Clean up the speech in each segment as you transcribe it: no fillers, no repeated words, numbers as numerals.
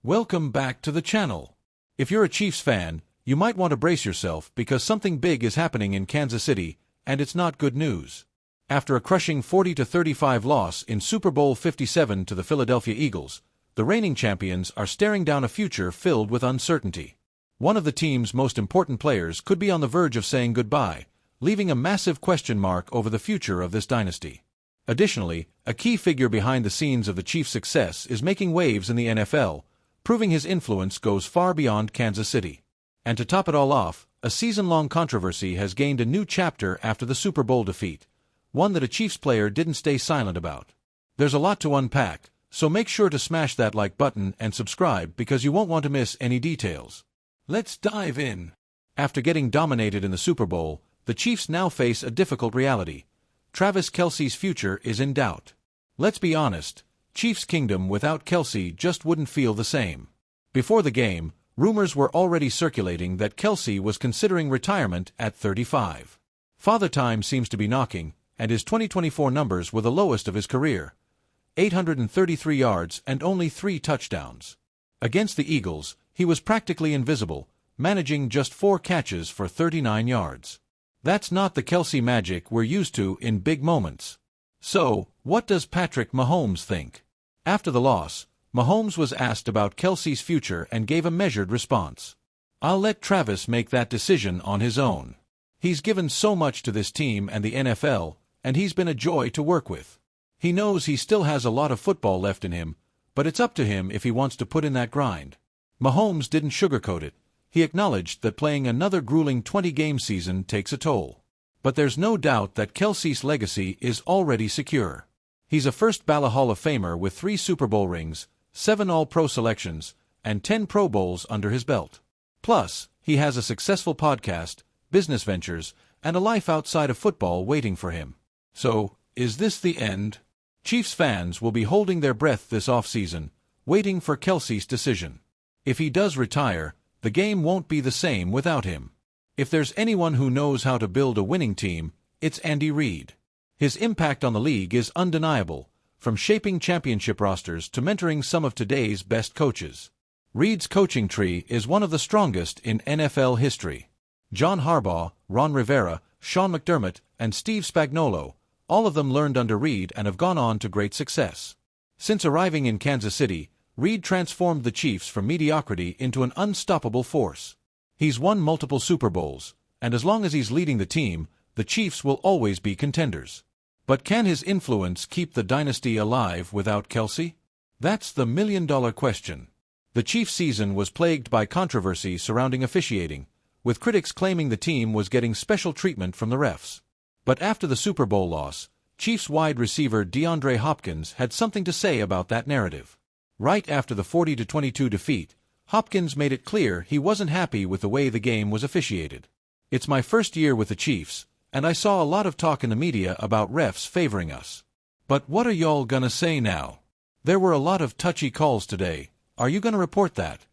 Welcome back to the channel. If you're a Chiefs fan, you might want to brace yourself because something big is happening in Kansas City, and it's not good news. After a crushing 40-35 loss in Super Bowl 57 to the Philadelphia Eagles, the reigning champions are staring down a future filled with uncertainty. One of the team's most important players could be on the verge of saying goodbye, leaving a massive question mark over the future of this dynasty. Additionally, a key figure behind the scenes of the Chiefs' success is making waves in the NFL, proving his influence goes far beyond Kansas City. And to top it all off, a season-long controversy has gained a new chapter after the Super Bowl defeat, one that a Chiefs player didn't stay silent about. There's a lot to unpack, so make sure to smash that like button and subscribe because you won't want to miss any details. Let's dive in. After getting dominated in the Super Bowl, the Chiefs now face a difficult reality. Travis Kelce's future is in doubt. Let's be honest, Chiefs Kingdom without Kelce just wouldn't feel the same. Before the game, rumors were already circulating that Kelce was considering retirement at 35. Father Time seems to be knocking, and his 2024 numbers were the lowest of his career. 833 yards and only 3 touchdowns. Against the Eagles, he was practically invisible, managing just 4 catches for 39 yards. That's not the Kelce magic we're used to in big moments. So, what does Patrick Mahomes think? After the loss, Mahomes was asked about Kelce's future and gave a measured response. "I'll let Travis make that decision on his own. He's given so much to this team and the NFL, and he's been a joy to work with. He knows he still has a lot of football left in him, but it's up to him if he wants to put in that grind." Mahomes didn't sugarcoat it. He acknowledged that playing another grueling 20-game season takes a toll. But there's no doubt that Kelce's legacy is already secure. He's a first-ballot Hall of Famer with 3 Super Bowl rings, 7 All-Pro selections, and 10 Pro Bowls under his belt. Plus, he has a successful podcast, business ventures, and a life outside of football waiting for him. So, is this the end? Chiefs fans will be holding their breath this offseason, waiting for Kelce's decision. If he does retire, the game won't be the same without him. If there's anyone who knows how to build a winning team, it's Andy Reid. His impact on the league is undeniable, from shaping championship rosters to mentoring some of today's best coaches. Reid's coaching tree is one of the strongest in NFL history. John Harbaugh, Ron Rivera, Sean McDermott, and Steve Spagnuolo, all of them learned under Reid and have gone on to great success. Since arriving in Kansas City, Reid transformed the Chiefs from mediocrity into an unstoppable force. He's won multiple Super Bowls, and as long as he's leading the team, the Chiefs will always be contenders. But can his influence keep the dynasty alive without Kelce? That's the million-dollar question. The Chiefs' season was plagued by controversy surrounding officiating, with critics claiming the team was getting special treatment from the refs. But after the Super Bowl loss, Chiefs wide receiver DeAndre Hopkins had something to say about that narrative. Right after the 40-22 defeat, Hopkins made it clear he wasn't happy with the way the game was officiated. "It's my first year with the Chiefs, and I saw a lot of talk in the media about refs favoring us. But what are y'all gonna say now? There were a lot of touchy calls today. Are you gonna report that?"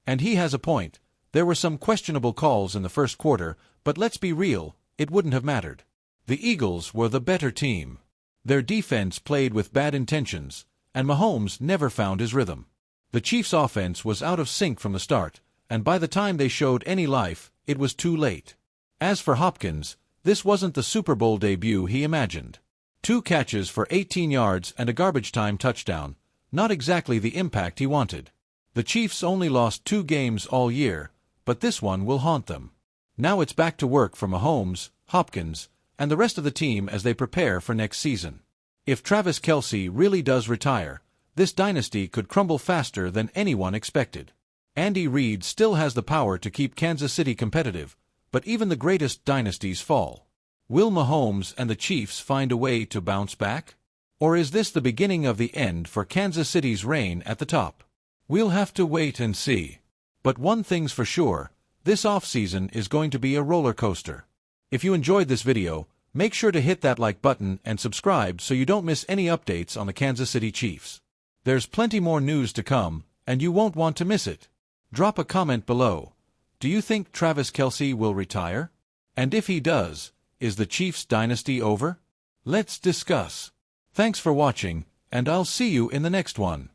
And he has a point. There were some questionable calls in the first quarter, but let's be real, it wouldn't have mattered. The Eagles were the better team. Their defense played with bad intentions, and Mahomes never found his rhythm. The Chiefs' offense was out of sync from the start, and by the time they showed any life, it was too late. As for Hopkins, this wasn't the Super Bowl debut he imagined. 2 catches for 18 yards and a garbage-time touchdown, not exactly the impact he wanted. The Chiefs only lost 2 games all year, but this one will haunt them. Now it's back to work for Mahomes, Hopkins, and the rest of the team as they prepare for next season. If Travis Kelce really does retire, this dynasty could crumble faster than anyone expected. Andy Reid still has the power to keep Kansas City competitive, but even the greatest dynasties fall. Will Mahomes and the Chiefs find a way to bounce back? Or is this the beginning of the end for Kansas City's reign at the top? We'll have to wait and see. But one thing's for sure, this offseason is going to be a roller coaster. If you enjoyed this video, make sure to hit that like button and subscribe so you don't miss any updates on the Kansas City Chiefs. There's plenty more news to come, and you won't want to miss it. Drop a comment below. Do you think Travis Kelce will retire? And if he does, is the Chiefs dynasty over? Let's discuss. Thanks for watching, and I'll see you in the next one.